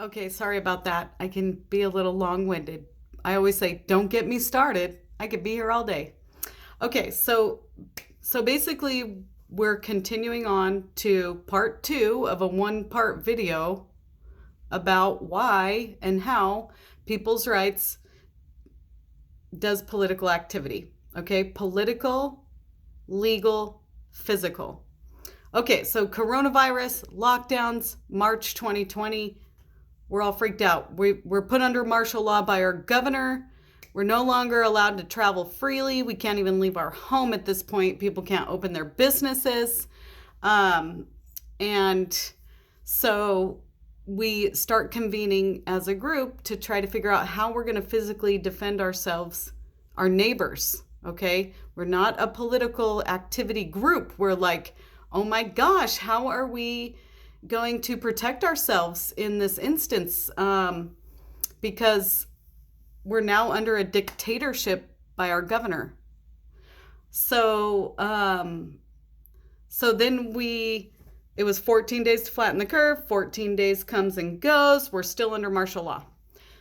Okay, sorry about that. I can be a little long-winded. I always say, don't get me started. I could be here all day. Okay, so basically we're continuing on to part 2 of a one-part video about why and how people's rights does political activity. Okay, political, legal, physical. Okay, so coronavirus, lockdowns, March 2020. We're all freaked out. We're put under martial law by our governor. We're no longer allowed to travel freely. We can't even leave our home at this point. People can't open their businesses. Um, and so we start convening as a group to try to figure out how we're going to physically defend ourselves, our neighbors. Okay. We're not a political activity group. We're like, oh my gosh, how are we going to protect ourselves in this instance? Because we're now under a dictatorship by our governor. So, so then it was 14 days to flatten the curve. 14 days comes and goes. We're still under martial law.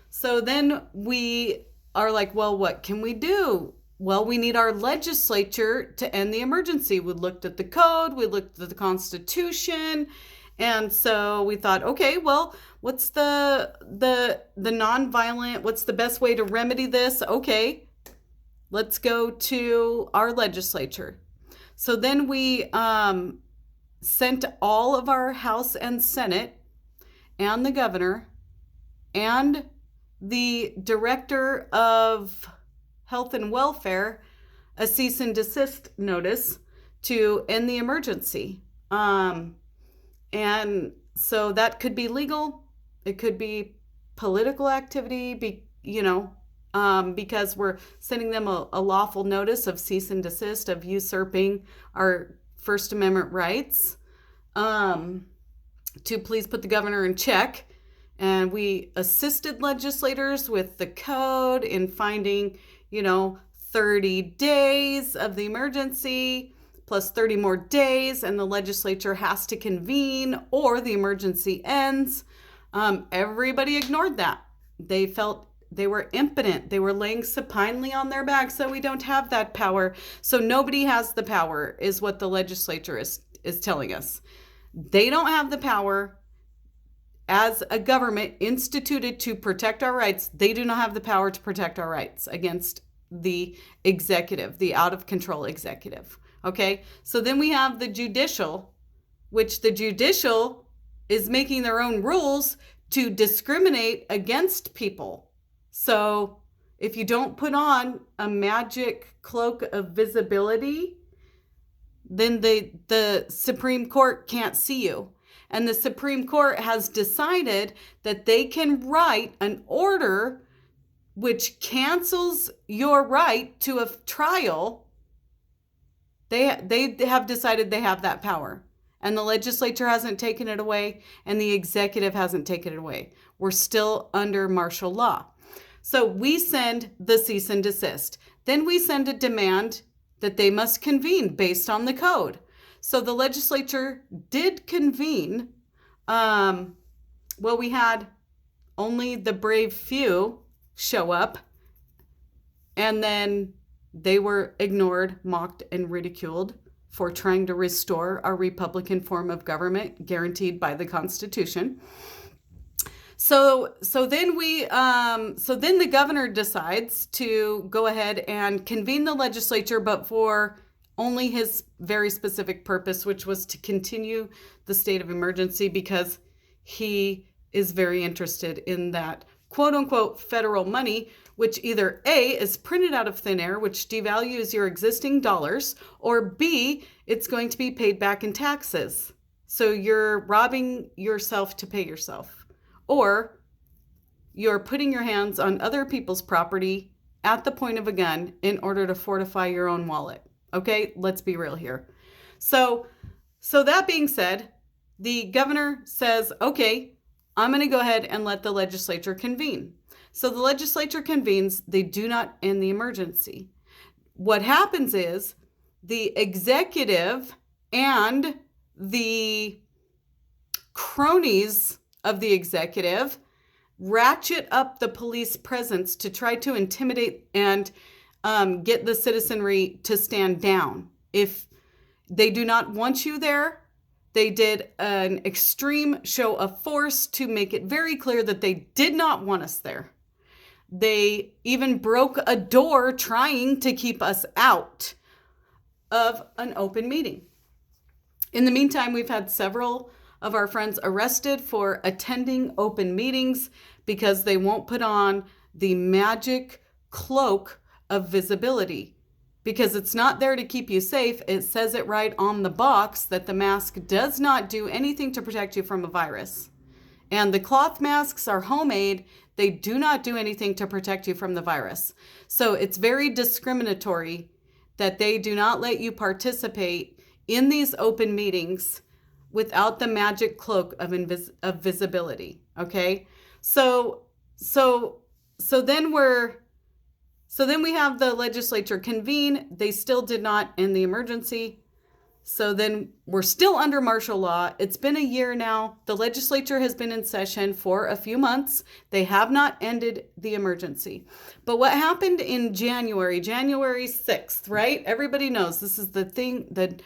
So then we are like, well, what can we do? Well, we need our legislature to end the emergency. We looked at the code, we looked at the Constitution, and so we thought, okay, well, what's the nonviolent? What's the best way to remedy this? Okay, let's go to our legislature. So then we sent all of our House and Senate and the governor and the director of health and welfare a cease and desist notice to end the emergency. And so that could be legal. It could be political activity, because we're sending them a lawful notice of cease and desist, of usurping our First Amendment rights, to please put the governor in check. And we assisted legislators with the code in finding, 30 days of the emergency plus 30 more days, and the legislature has to convene or the emergency ends. Everybody ignored that. They felt they were impotent. They were laying supinely on their back. So we don't have that power. So nobody has the power, is what the legislature is telling us. They don't have the power as a government instituted to protect our rights. They do not have the power to protect our rights against the executive, the out of control executive. Okay. So then we have the judicial, which the judicial is making their own rules to discriminate against people. So if you don't put on a magic cloak of visibility, then the Supreme Court can't see you. And the Supreme Court has decided that they can write an order which cancels your right to a trial. They have decided they have that power. And the legislature hasn't taken it away, and the executive hasn't taken it away. We're still under martial law. So we send the cease and desist. Then we send a demand that they must convene based on the code. So the legislature did convene. We had only the brave few show up, and then they were ignored, mocked, and ridiculed for trying to restore our Republican form of government guaranteed by the Constitution. So then the governor decides to go ahead and convene the legislature, but for only his very specific purpose, which was to continue the state of emergency, because he is very interested in that quote unquote federal money, which either A, is printed out of thin air, which devalues your existing dollars, or B, it's going to be paid back in taxes. So you're robbing yourself to pay yourself, or you're putting your hands on other people's property at the point of a gun in order to fortify your own wallet. Okay, let's be real here. So that being said, the governor says, okay, I'm going to go ahead and let the legislature convene. So the legislature convenes. They do not end the emergency. What happens is the executive and the cronies of the executive ratchet up the police presence to try to intimidate and get the citizenry to stand down. If they do not want you there, they did an extreme show of force to make it very clear that they did not want us there. They even broke a door trying to keep us out of an open meeting. In the meantime, we've had several of our friends arrested for attending open meetings because they won't put on the magic cloak of visibility, because it's not there to keep you safe. It says it right on the box that the mask does not do anything to protect you from a virus. And the cloth masks are homemade. They do not do anything to protect you from the virus. So it's very discriminatory that they do not let you participate in these open meetings without the magic cloak of visibility. Okay. So then we have the legislature convene. They still did not end the emergency. So then we're still under martial law. It's been a year now. The legislature has been in session for a few months. They have not ended the emergency. But what happened in January 6th, right? Everybody knows this is the thing, the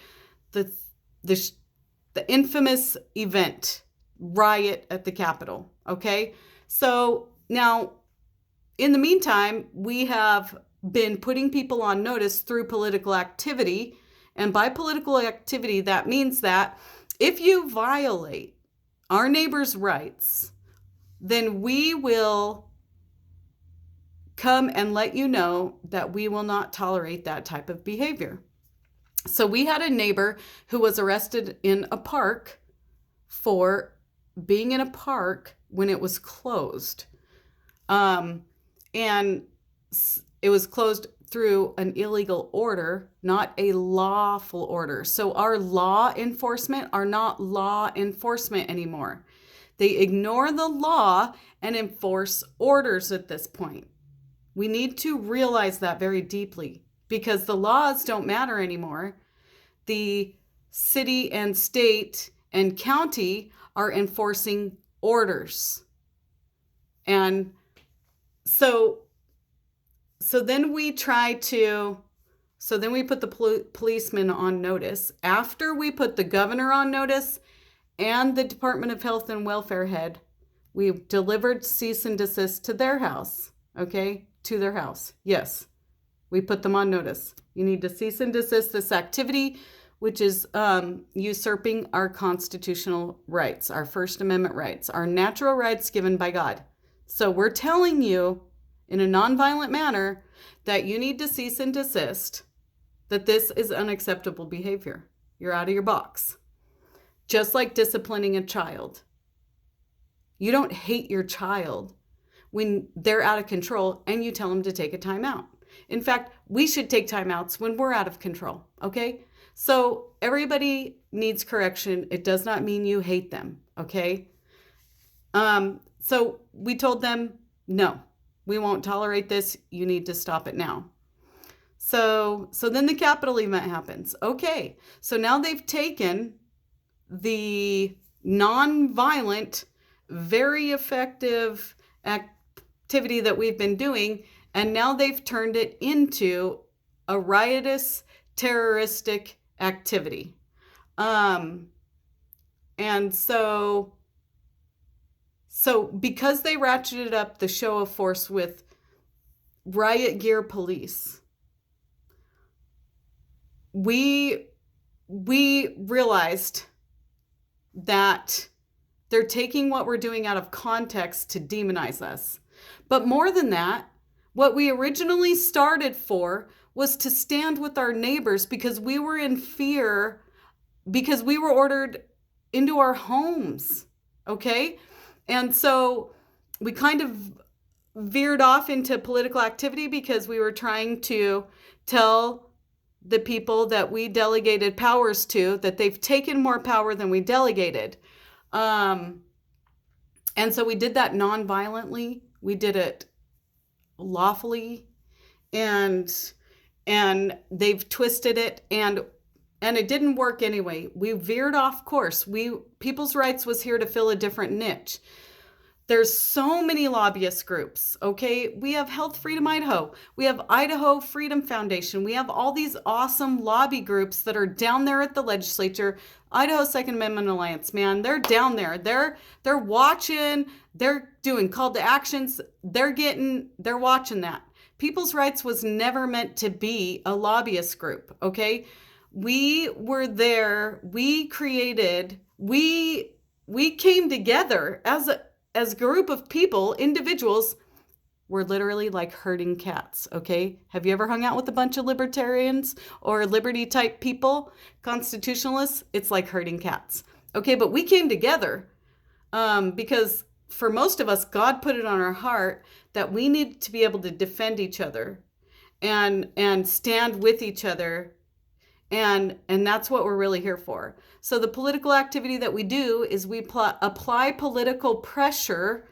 infamous event, riot at the Capitol. Okay. So now, in the meantime, we have been putting people on notice through political activity. And by political activity, that means that if you violate our neighbors' rights, then we will come and let you know that we will not tolerate that type of behavior. So we had a neighbor who was arrested in a park for being in a park when it was closed. And it was closed through an illegal order, not a lawful order. So our law enforcement are not law enforcement anymore. They ignore the law and enforce orders at this point. We need to realize that very deeply, because the laws don't matter anymore. The city and state and county are enforcing orders. And so then we put the policemen on notice. After we put the governor on notice and the Department of Health and Welfare head, we delivered cease and desist to their house. Okay, to their house. Yes, we put them on notice. You need to cease and desist this activity, which is usurping our constitutional rights, our First Amendment rights, our natural rights given by God. So we're telling you in a nonviolent manner that you need to cease and desist, that this is unacceptable behavior. You're out of your box. Just like disciplining a child. You don't hate your child when they're out of control and you tell them to take a timeout. In fact, we should take timeouts when we're out of control, okay? So everybody needs correction. It does not mean you hate them, okay? So we told them, no, we won't tolerate this. You need to stop it now. So then the Capitol event happens. Okay, so now they've taken the nonviolent, very effective activity that we've been doing, and now they've turned it into a riotous, terroristic activity. And so because they ratcheted up the show of force with riot gear police, we realized that they're taking what we're doing out of context to demonize us. But more than that, what we originally started for was to stand with our neighbors because we were in fear, because we were ordered into our homes, okay? And so we kind of veered off into political activity because we were trying to tell the people that we delegated powers to that they've taken more power than we delegated. And so we did that non-violently. We did it lawfully, and they've twisted it. And And it didn't work anyway. We veered off course. People's Rights was here to fill a different niche. There's so many lobbyist groups, okay? We have Health Freedom Idaho. We have Idaho Freedom Foundation. We have all these awesome lobby groups that are down there at the legislature. Idaho Second Amendment Alliance, man, they're down there. They're watching, they're doing call to actions. They're watching that. People's Rights was never meant to be a lobbyist group, okay? We were there, we came together as a group of people, individuals. We're literally like herding cats, okay? Have you ever hung out with a bunch of libertarians or liberty type people, constitutionalists? It's like herding cats, okay? But we came together because for most of us, God put it on our heart that we need to be able to defend each other and stand with each other. And that's what we're really here for. So the political activity that we do is we apply political pressure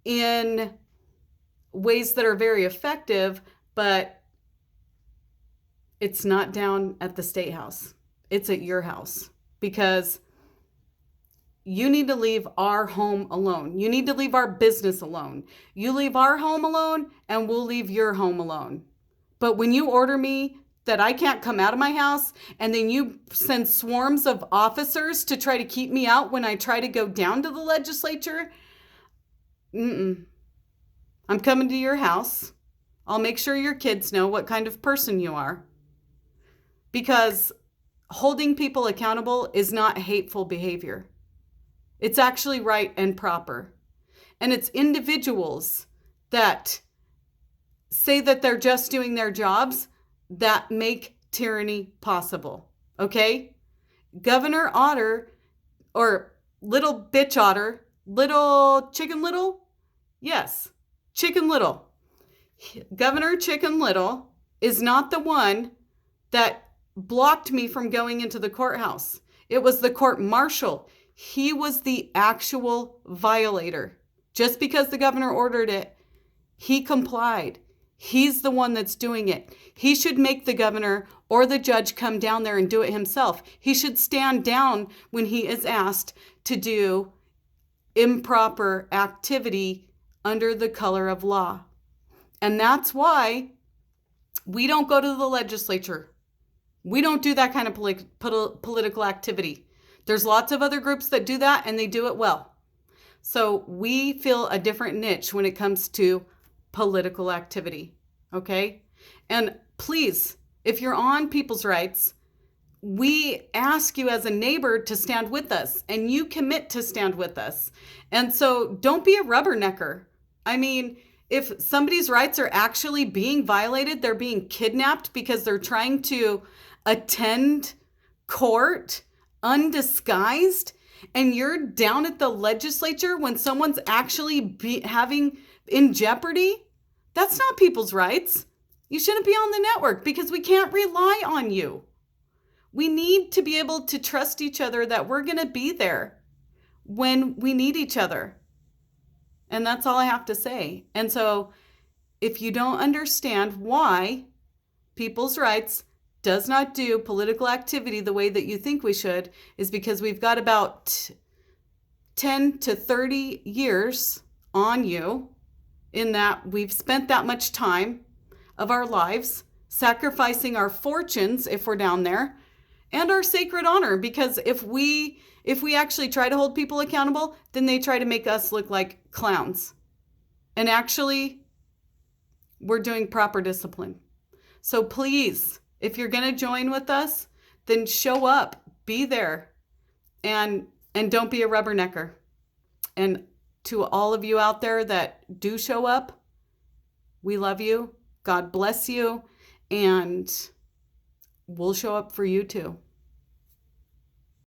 in ways that are very effective, but it's not down at the State House. It's at your house, because you need to leave our home alone. You need to leave our business alone. You leave our home alone and we'll leave your home alone. But when you order me that I can't come out of my house, and then you send swarms of officers to try to keep me out when I try to go down to the legislature, I'm coming to your house. I'll make sure your kids know what kind of person you are. Because holding people accountable is not hateful behavior. It's actually right and proper. And it's individuals that say that they're just doing their jobs that make tyranny possible, okay? Governor Otter, or little bitch Otter, little Chicken Little? Yes, Chicken Little. Governor Chicken Little is not the one that blocked me from going into the courthouse. It was the court marshal. He was the actual violator. Just because the governor ordered it, he complied. He's the one that's doing it. He should make the governor or the judge come down there and do it himself. He should stand down when he is asked to do improper activity under the color of law. And that's why we don't go to the legislature. We don't do that kind of political activity. There's lots of other groups that do that, and they do it well. So we fill a different niche when it comes to political activity, okay? And please, if you're on People's Rights, we ask you as a neighbor to stand with us, and you commit to stand with us. And so don't be a rubbernecker. I mean, if somebody's rights are actually being violated, they're being kidnapped because they're trying to attend court undisguised, and you're down at the legislature when someone's actually having in jeopardy, that's not people's rights. You shouldn't be on the network because we can't rely on you. We need to be able to trust each other that we're going to be there when we need each other. And that's all I have to say. And so if you don't understand why People's Rights does not do political activity the way that you think we should, is because we've got about 10 to 30 years on you, in that we've spent that much time of our lives sacrificing our fortunes if we're down there, and our sacred honor, because if we actually try to hold people accountable, then they try to make us look like clowns. And actually, we're doing proper discipline. So please, if you're going to join with us, then show up, be there, and don't be a rubbernecker. And to all of you out there that do show up, we love you. God bless you. And we'll show up for you too.